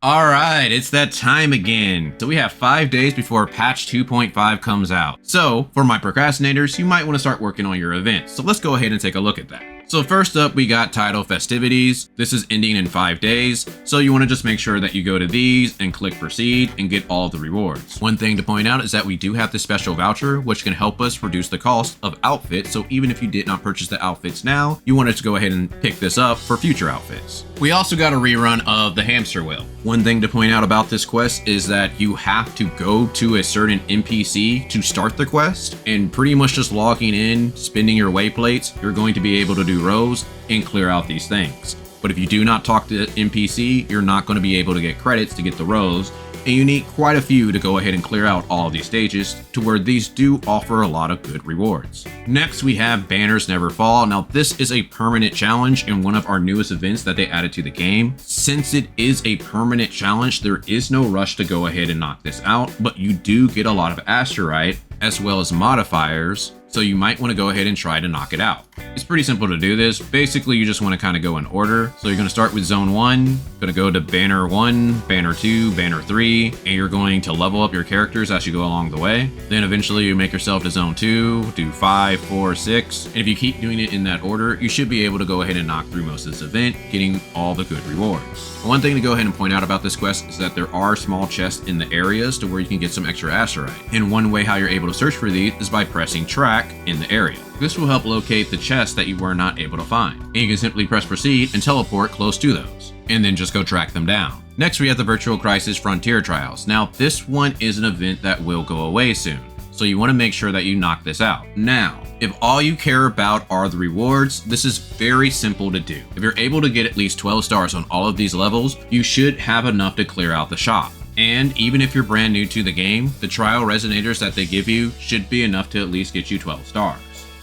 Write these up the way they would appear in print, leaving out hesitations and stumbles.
Alright, it's that time again. So we have 5 days before patch 2.5 comes out. So, for my procrastinators, you might want to start working on your events. So let's go ahead and take a look at that. So first up, we got Tidal Festivities. This is ending in 5 days, so you want to just make sure that you go to these and click proceed and get all of the rewards. One thing to point out is that we do have this special voucher, which can help us reduce the cost of outfits. So even if you did not purchase the outfits now, you wanted to go ahead and pick this up for future outfits. We also got a rerun of the hamster wheel. One thing to point out about this quest is that you have to go to a certain NPC to start the quest, and pretty much just logging in, spinning your wayplates, you're going to be able to do rows and clear out these things. But if you do not talk to the NPC, you're not going to be able to get credits to get the rows, and you need quite a few to go ahead and clear out all of these stages, to where these do offer a lot of good rewards. Next, we have Banners Never Fall. Now this is a permanent challenge in one of our newest events that they added to the game. Since it is a permanent challenge, there is no rush to go ahead and knock this out, but you do get a lot of asterite as well as modifiers, so you might want to go ahead and try to knock it out. It's pretty simple to do this. Basically, you just want to kind of go in order. So you're going to start with zone 1, going to go to banner 1, banner 2, banner 3, and you're going to level up your characters as you go along the way. Then eventually you make yourself to zone 2, do 5, 4, 6, and if you keep doing it in that order, you should be able to go ahead and knock through most of this event, getting all the good rewards. One thing to go ahead and point out about this quest is that there are small chests in the areas to where you can get some extra asterite. And one way how you're able to search for these is by pressing track in the area. This will help locate the chests that you were not able to find. And you can simply press proceed and teleport close to those, and then just go track them down. Next, we have the Virtual Crisis Frontier Trials. Now, this one is an event that will go away soon, so you want to make sure that you knock this out. Now, if all you care about are the rewards, this is very simple to do. If you're able to get at least 12 stars on all of these levels, you should have enough to clear out the shop. And even if you're brand new to the game, the trial resonators that they give you should be enough to at least get you 12 stars.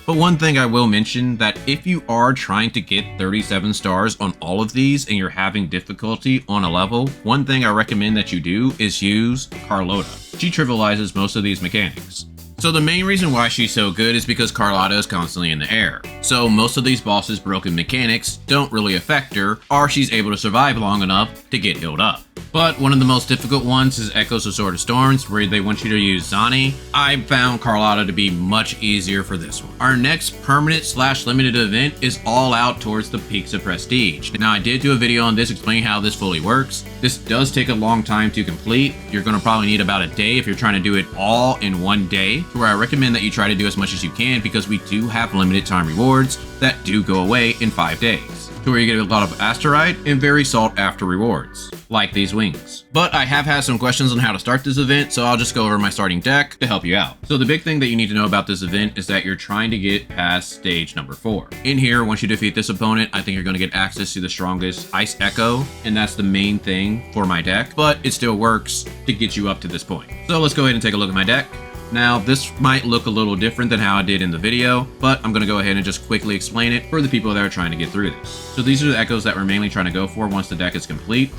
But one thing I will mention, that if you are trying to get 37 stars on all of these and you're having difficulty on a level, one thing I recommend that you do is use Carlotta. She trivializes most of these mechanics. So the main reason why she's so good is because Carlotta is constantly in the air. So most of these bosses' broken mechanics don't really affect her, or she's able to survive long enough to get healed up. But one of the most difficult ones is Echoes of Sword of Storms, where they want you to use Zani. I found Carlotta to be much easier for this one. Our next permanent/limited event is all out towards the peaks of prestige. Now, I did do a video on this explaining how this fully works. This does take a long time to complete. You're going to probably need about a day if you're trying to do it all in one day, where I recommend that you try to do as much as you can, because we do have limited time rewards that do go away in 5 days, to where you get a lot of asterite and very sought after rewards, like these wings. But I have had some questions on how to start this event, so I'll just go over my starting deck to help you out. So the big thing that you need to know about this event is that you're trying to get past stage number 4. In here, once you defeat this opponent, I think you're going to get access to the strongest Ice Echo, and that's the main thing for my deck, but it still works to get you up to this point. So let's go ahead and take a look at my deck. Now, this might look a little different than how I did in the video, but I'm going to go ahead and just quickly explain it for the people that are trying to get through this. So these are the echoes that we're mainly trying to go for once the deck is complete.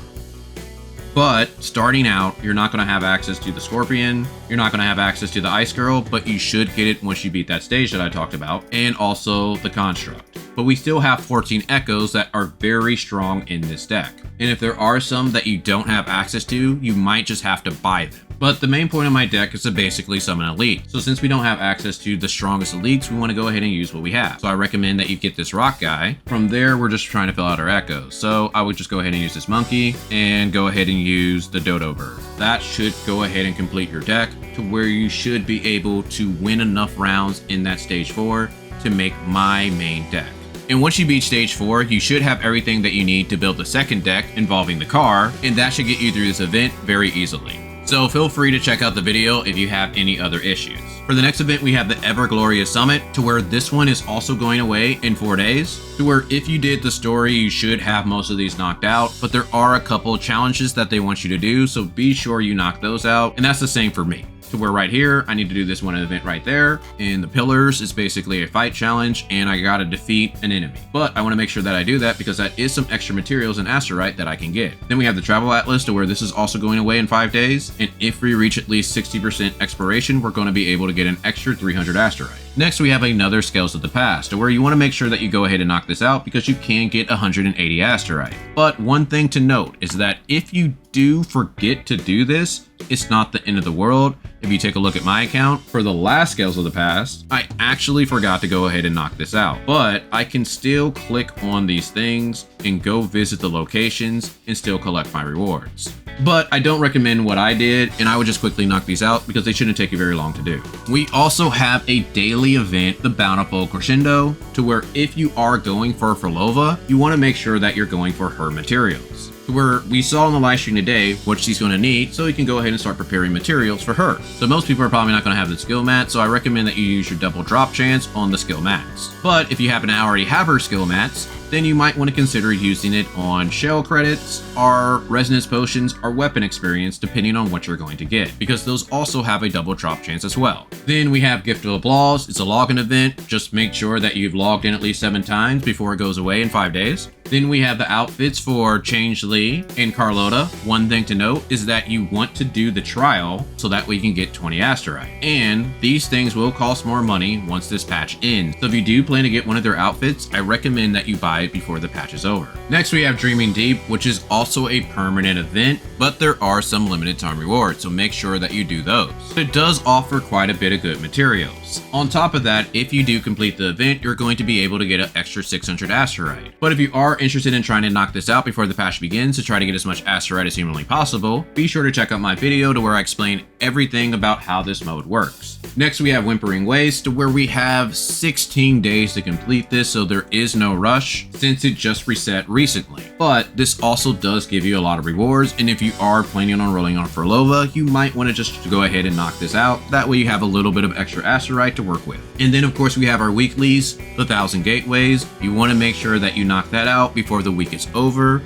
But starting out, you're not going to have access to the Scorpion, you're not going to have access to the Ice Girl, but you should get it once you beat that stage that I talked about, and also the Construct. But we still have 14 echoes that are very strong in this deck. And if there are some that you don't have access to, you might just have to buy them. But the main point of my deck is to basically summon elite. So since we don't have access to the strongest elites, we want to go ahead and use what we have. So I recommend that you get this rock guy. From there, we're just trying to fill out our echoes. So I would just go ahead and use this monkey and go ahead and use the dodo bird. That should go ahead and complete your deck to where you should be able to win enough rounds in that stage 4 to make my main deck. And once you beat stage 4, you should have everything that you need to build the second deck involving the car, and that should get you through this event very easily. So feel free to check out the video if you have any other issues. For the next event, we have the Everglorious Summit, to where this one is also going away in 4 days, to where if you did the story, you should have most of these knocked out, but there are a couple of challenges that they want you to do, so be sure you knock those out, and that's the same for me. To where right here, I need to do this one event right there, and the pillars is basically a fight challenge, and I gotta defeat an enemy. But I wanna make sure that I do that because that is some extra materials and asterite that I can get. Then we have the Travel Atlas, to where this is also going away in 5 days, and if we reach at least 60% exploration, we're gonna be able to get an extra 300 asterite. Next, we have another Scales of the Past, where you want to make sure that you go ahead and knock this out because you can get 180 asterite. But one thing to note is that if you do forget to do this, it's not the end of the world. If you take a look at my account, for the last Scales of the Past, I actually forgot to go ahead and knock this out. But I can still click on these things and go visit the locations and still collect my rewards. But I don't recommend what I did, and I would just quickly knock these out because they shouldn't take you very long to do. We also have a daily event, the Bountiful Crescendo, to where if you are going for Lollo, you want to make sure that you're going for her materials. Where we saw in the live stream today what she's going to need, so you can go ahead and start preparing materials for her. So most people are probably not going to have the skill mat, so I recommend that you use your double drop chance on the skill mats. But if you happen to already have her skill mats, then you might want to consider using it on shell credits, or resonance potions, or weapon experience, depending on what you're going to get, because those also have a double drop chance as well. Then we have Gift of Applause. It's a login event. Just make sure that you've logged in at least 7 times before it goes away in 5 days. Then we have the outfits for Change Lee and Carlotta. One thing to note is that you want to do the trial so that way you can get 20 asterite. And these things will cost more money once this patch ends. So if you do plan to get one of their outfits, I recommend that you buy it before the patch is over. Next we have Dreaming Deep, which is also a permanent event, but there are some limited time rewards, so make sure that you do those. It does offer quite a bit of good materials. On top of that, if you do complete the event, you're going to be able to get an extra 600 asterite. But if you are interested in trying to knock this out before the patch begins to try to get as much asterite as humanly possible, be sure to check out my video to where I explain everything about how this mode works. Next we have Whimpering Waves, to where we have 16 days to complete this, so there is no rush since it just reset recently. But this also does give you a lot of rewards, and if you are planning on rolling on for Lollo, you might want to just go ahead and knock this out. That way you have a little bit of extra asterite to work with. And then of course we have our weeklies, the 1000 gateways. You want to make sure that you knock that out before the week is over,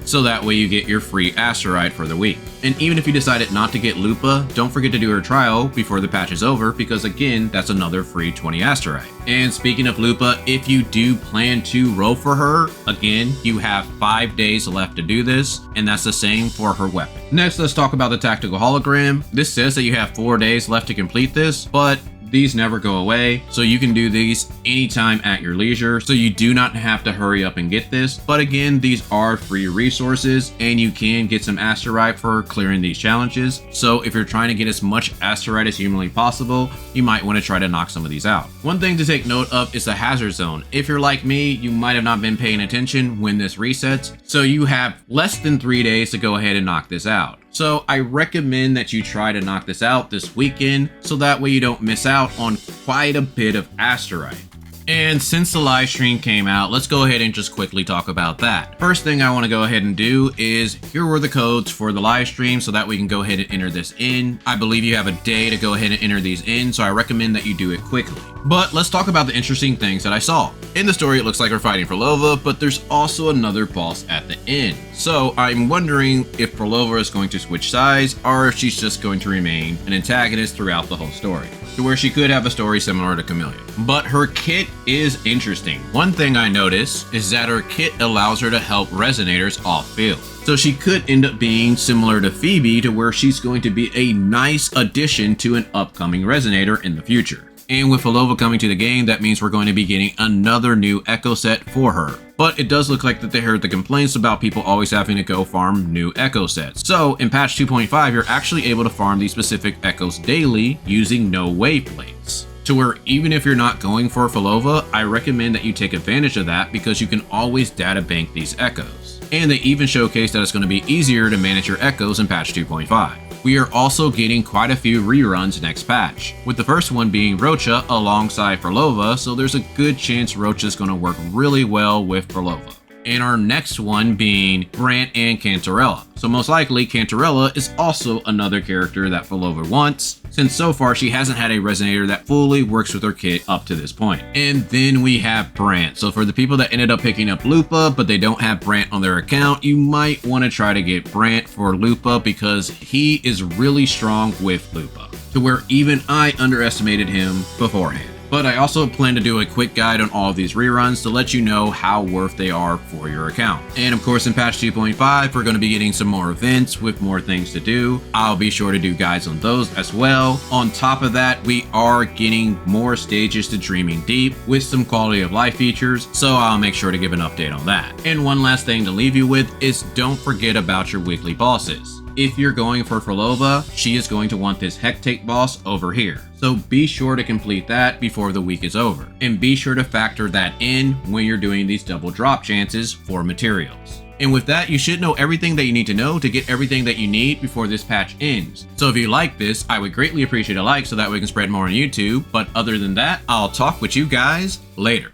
so that way you get your free asterite for the week. And even if you decided not to get Lupa, don't forget to do her trial before the patch is over, because again, that's another free 20 asterite. And speaking of Lupa, if you do plan to roll for her, again, you have 5 days left to do this, and that's the same for her weapon. Next, let's talk about the Tactical hologram. This says that you have 4 days left to complete this, but these never go away, so you can do these anytime at your leisure, so you do not have to hurry up and get this. But again, these are free resources, and you can get some asterite for clearing these challenges. So if you're trying to get as much asterite as humanly possible, you might want to try to knock some of these out. One thing to take note of is the hazard zone. If you're like me, you might have not been paying attention when this resets, so you have less than 3 days to go ahead and knock this out. So I recommend that you try to knock this out this weekend, so that way you don't miss out on quite a bit of asterite. And since the live stream came out, let's go ahead and just quickly talk about that. First thing I want to go ahead and do is, here were the codes for the live stream, so that we can go ahead and enter this in. I believe you have a day to go ahead and enter these in, so I recommend that you do it quickly. But let's talk about the interesting things that I saw. In the story, it looks like we're fighting for Lollo, but there's also another boss at the end. So I'm wondering if Lollo is going to switch sides, or if she's just going to remain an antagonist throughout the whole story, to where she could have a story similar to Chameleon. But her kit is interesting. One thing I noticed is that her kit allows her to help resonators off field. So she could end up being similar to Phoebe, to where she's going to be a nice addition to an upcoming resonator in the future. And with Lollo coming to the game, that means we're going to be getting another new echo set for her. But it does look like that they heard the complaints about people always having to go farm new echo sets. So in patch 2.5, you're actually able to farm these specific echoes daily using no wave plates. To where even if you're not going for Lollo, I recommend that you take advantage of that, because you can always data bank these echoes. And they even showcase that it's going to be easier to manage your echoes in patch 2.5. We are also getting quite a few reruns next patch, with the first one being Rocha alongside Lollo, so there's a good chance Rocha's going to work really well with Lollo. And our next one being Brant and Cantarella. So most likely Cantarella is also another character that Lollo wants, since so far she hasn't had a resonator that fully works with her kit up to this point. And then we have Brant. So for the people that ended up picking up Lupa but they don't have Brant on their account, you might want to try to get Brant for Lupa, because he is really strong with Lupa, to where even I underestimated him beforehand. But I also plan to do a quick guide on all of these reruns to let you know how worth they are for your account. And of course in patch 2.5 we're going to be getting some more events with more things to do. I'll be sure to do guides on those as well. On top of that, we are getting more stages to Dreaming Deep with some quality of life features, so I'll make sure to give an update on that. And one last thing to leave you with is don't forget about your weekly bosses. If you're going for Frolova, she is going to want this Hectate boss over here. So be sure to complete that before the week is over. And be sure to factor that in when you're doing these double drop chances for materials. And with that, you should know everything that you need to know to get everything that you need before this patch ends. So if you like this, I would greatly appreciate a like so that we can spread more on YouTube. But other than that, I'll talk with you guys later.